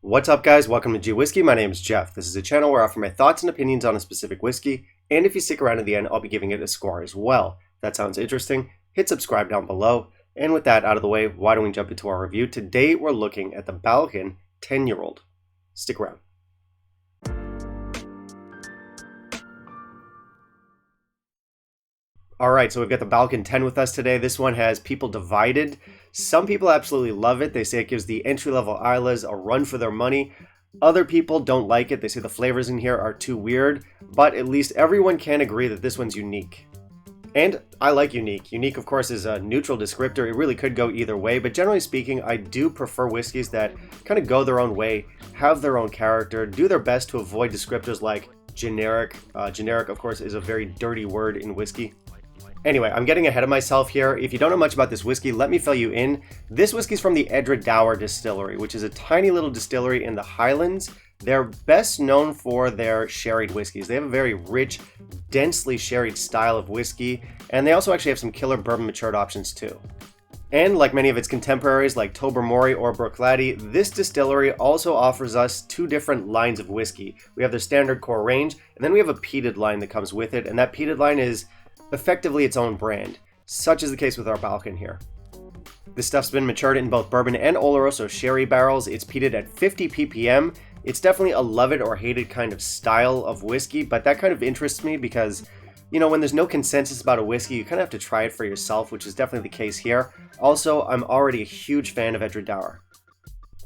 What's up, guys? Welcome to Gwhisky. My name is Jeff. This is a channel where I offer my thoughts and opinions on a specific whiskey, and if you stick around to the end, I'll be giving it a score as well. If that sounds interesting, hit subscribe down below. And with that out of the way, why don't we jump into our review? Today, we're looking at the Ballechin 10-year-old. Stick around. Alright, so we've got the Ballechin 10 with us today. This one has people divided. Some people absolutely love it. They say it gives the entry-level Islas a run for their money. Other people don't like it. They say the flavors in here are too weird. But at least everyone can agree that this one's unique. And I like unique. Unique, of course, is a neutral descriptor. It really could go either way. But generally speaking, I do prefer whiskeys that kind of go their own way, have their own character, do their best to avoid descriptors like generic. Generic, of course, is a very dirty word in whiskey. Anyway, I'm getting ahead of myself here. If you don't know much about this whiskey, let me fill you in. This whiskey is from the Edradour distillery, which is a tiny little distillery in the Highlands. They're best known for their sherried whiskeys. They have a very rich, densely sherried style of whiskey, and they also actually have some killer bourbon matured options too. And like many of its contemporaries like Tobermory or Bruichladdich, this distillery also offers us two different lines of whiskey. We have their standard core range, and then we have a peated line that comes with it, and that peated line is effectively its own brand. Such is the case with our Ballechin here. This stuff's been matured in both bourbon and Oloroso sherry barrels. It's peated at 50 ppm. It's definitely a love it or hate it kind of style of whiskey, but that kind of interests me because, you know, when there's no consensus about a whiskey, you kind of have to try it for yourself, which is definitely the case here. Also, I'm already a huge fan of Edradour.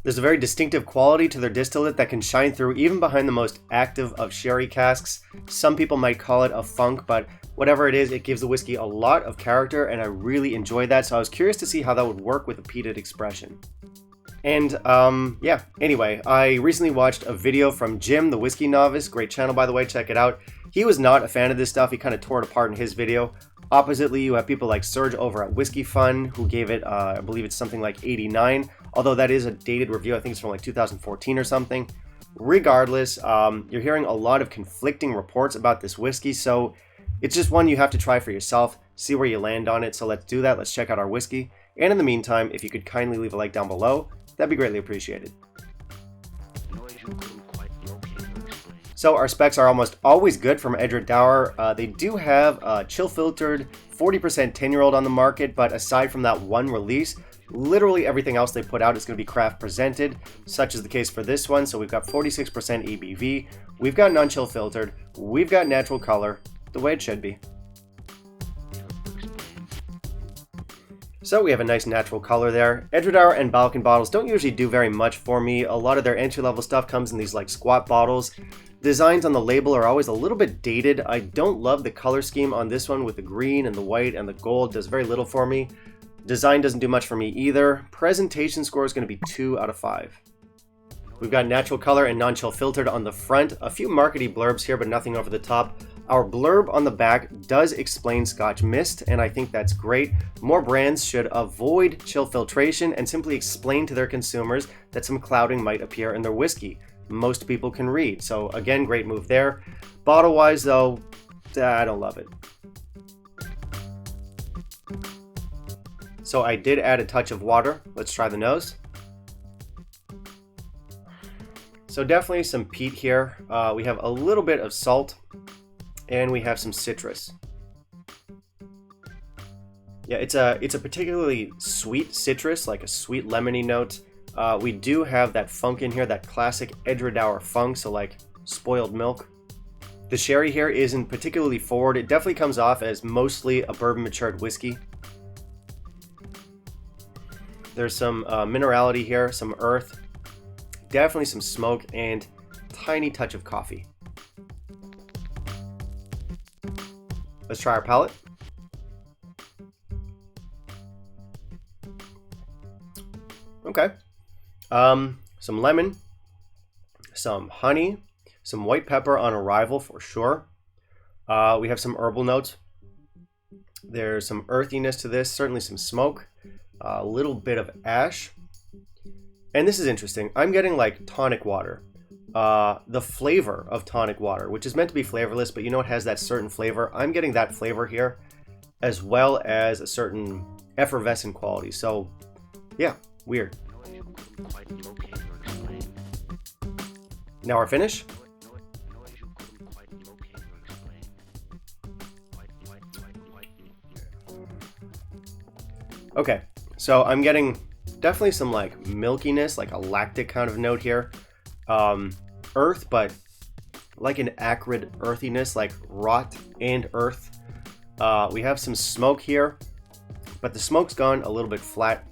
There's a very distinctive quality to their distillate that can shine through even behind the most active of sherry casks. Some people might call it a funk, but whatever it is, it gives the whiskey a lot of character, and I really enjoy that, so I was curious to see how that would work with a peated expression. And, yeah, anyway, I recently watched a video from Jim, the Whiskey Novice. Great channel, by the way, check it out. He was not a fan of this stuff. He kind of tore it apart in his video. Oppositely, you have people like Serge over at Whiskey Fun, who gave it, I believe it's something like 89, although that is a dated review. I think it's from like 2014 or something. Regardless, you're hearing a lot of conflicting reports about this whiskey, so it's just one you have to try for yourself, see where you land on it. So let's do that. Let's check out our whiskey. And in the meantime, if you could kindly leave a like down below, that'd be greatly appreciated. So our specs are almost always good from Edradour. They do have a chill-filtered 40% 10-year-old on the market, but aside from that one release, literally everything else they put out is going to be craft presented. Such is the case for this one. So we've got 46% ABV, we've got non-chill filtered, we've got natural color, the way it should be. So we have a nice natural color there. Edradour and Ballechin bottles don't usually do very much for me. A lot of their entry-level stuff comes in these like squat bottles. Designs on the label are always a little bit dated. I don't love the color scheme on this one with the green and the white and the gold. Does very little for me. Design doesn't do much for me either. Presentation score is going to be 2 out of 5. We've got natural color and non-chill filtered on the front. A few markety blurbs here, but nothing over the top. Our blurb on the back does explain Scotch mist, and I think that's great. More brands should avoid chill filtration and simply explain to their consumers that some clouding might appear in their whiskey. Most people can read, so again, great move there. Bottle-wise, though, I don't love it. So I did add a touch of water. Let's try the nose. So definitely some peat here. We have a little bit of salt, and we have some citrus. Yeah, it's a particularly sweet citrus, like a sweet lemony note. We do have that funk in here, that classic Edradour funk, so like spoiled milk. The sherry here isn't particularly forward. It definitely comes off as mostly a bourbon matured whiskey. There's some minerality here, some earth, definitely some smoke, and tiny touch of coffee. Let's try our palate. Okay. Some lemon, some honey, some white pepper on arrival for sure. We have some herbal notes. There's some earthiness to this, certainly some smoke, a little bit of ash. And this is interesting. I'm getting like tonic water. The flavor of tonic water, which is meant to be flavorless, but you know it has that certain flavor. I'm getting that flavor here, as well as a certain effervescent quality. So, yeah, weird. Now our finish. Okay, so I'm getting definitely some like milkiness, like a lactic kind of note here. Earth, but like an acrid earthiness, like rot and earth. We have some smoke here, but the smoke's gone a little bit flat.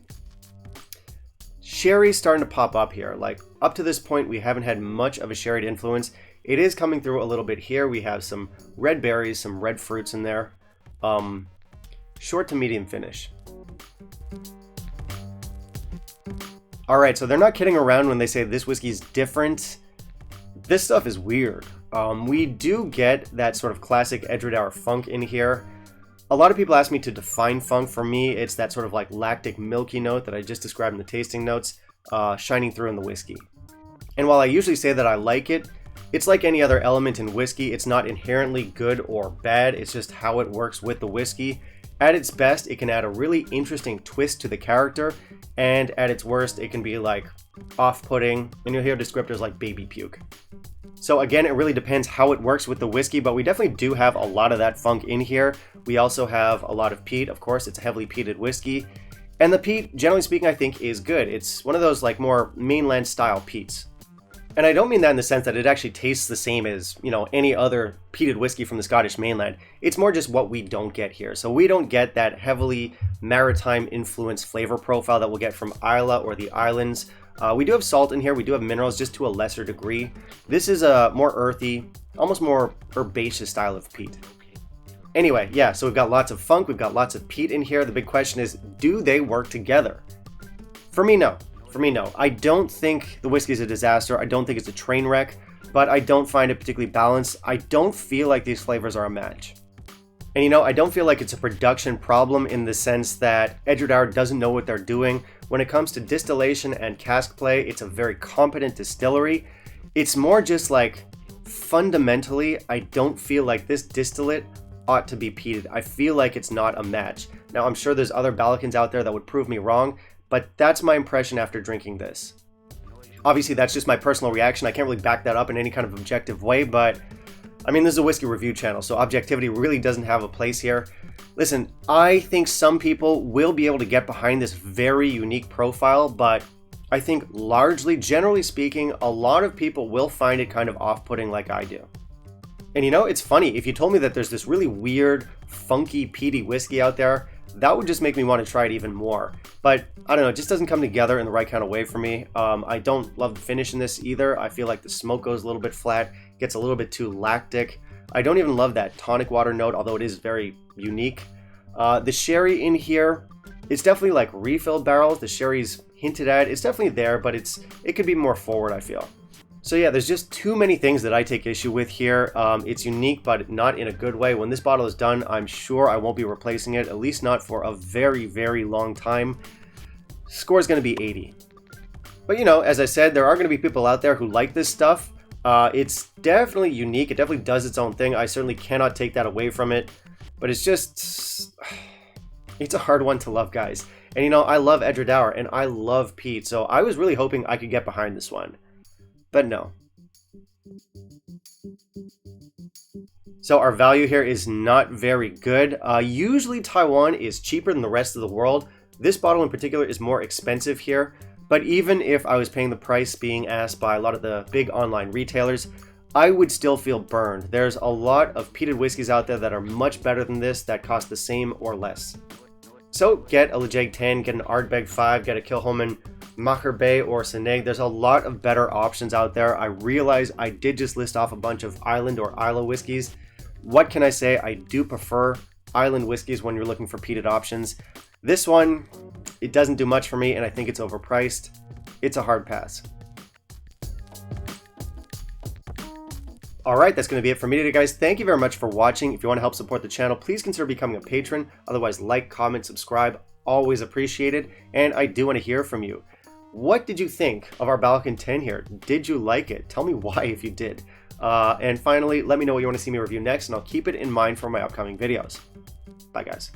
Sherry's starting to pop up here. Like up to this point, we haven't had much of a sherried influence. It is coming through a little bit here. We have some red berries, some red fruits in there. Short to medium finish. All right, so they're not kidding around when they say this whiskey's different. This stuff is weird. We do get that sort of classic Edradour funk in here. A lot of people ask me to define funk. For me, it's that sort of like lactic milky note that I just described in the tasting notes, shining through in the whiskey. And while I usually say that I like it, it's like any other element in whiskey. It's not inherently good or bad. It's just how it works with the whiskey. At its best, it can add a really interesting twist to the character, and at its worst, it can be like off-putting, and you'll hear descriptors like baby puke. So again, it really depends how it works with the whiskey, but we definitely do have a lot of that funk in here. We also have a lot of peat. Of course, it's a heavily peated whiskey, and the peat, generally speaking, I think is good. It's one of those like more mainland style peats. And I don't mean that in the sense that it actually tastes the same as, you know, any other peated whiskey from the Scottish mainland. It's more just what we don't get here. So we don't get that heavily maritime influenced flavor profile that we'll get from Islay or the islands. We do have salt in here. We do have minerals, just to a lesser degree. This is a more earthy, almost more herbaceous style of peat. Anyway, yeah, so we've got lots of funk. We've got lots of peat in here. The big question is, do they work together? For me, no. For me, no. I don't think the whiskey is a disaster. I don't think it's a train wreck, but I don't find it particularly balanced. I don't feel like these flavors are a match. And you know, I don't feel like it's a production problem in the sense that Edradour doesn't know what they're doing. When it comes to distillation and cask play, it's a very competent distillery. It's more just like, fundamentally, I don't feel like this distillate ought to be peated. I feel like it's not a match. Now, I'm sure there's other Ballecchins out there that would prove me wrong, but that's my impression after drinking this. Obviously, that's just my personal reaction. I can't really back that up in any kind of objective way, but I mean, this is a whiskey review channel, so objectivity really doesn't have a place here. Listen, I think some people will be able to get behind this very unique profile, but I think largely, generally speaking, a lot of people will find it kind of off-putting like I do. And you know, it's funny, if you told me that there's this really weird, funky, peaty whiskey out there, that would just make me want to try it even more. But I don't know, it just doesn't come together in the right kind of way for me. I don't love the finish in this either. I feel like the smoke goes a little bit flat, gets a little bit too lactic. I don't even love that tonic water note, although it is very unique. The sherry in here, it's definitely like refill barrels. The sherry's hinted at. It's definitely there, but it could be more forward, I feel. So yeah, there's just too many things that I take issue with here. It's unique, but not in a good way. When this bottle is done, I'm sure I won't be replacing it, at least not for a very, very long time. Score is going to be 80. But you know, as I said, there are going to be people out there who like this stuff. It's definitely unique. It definitely does its own thing. I certainly cannot take that away from it. But it's just, it's a hard one to love, guys. And you know, I love Edradour and I love peat, so I was really hoping I could get behind this one. But no. So our value here is not very good. Usually Taiwan is cheaper than the rest of the world. This bottle in particular is more expensive here. But even if I was paying the price being asked by a lot of the big online retailers, I would still feel burned. There's a lot of peated whiskeys out there that are much better than this that cost the same or less. So get a Lejeg 10, get an Ardbeg 5, get a Kilchoman Macher Bay or Seneg. There's a lot of better options out there. I realize I did just list off a bunch of island or Islay whiskeys. What can I say? I do prefer island whiskeys when you're looking for peated options. This one, it doesn't do much for me and I think it's overpriced. It's a hard pass. Alright, that's going to be it for me today, guys. Thank you very much for watching. If you want to help support the channel, please consider becoming a patron. Otherwise, like, comment, subscribe. Always appreciated. And I do want to hear from you. What did you think of our Ballechin 10 here? Did you like it? Tell me why if you did. And finally, let me know what you want to see me review next, and I'll keep it in mind for my upcoming videos. Bye, guys.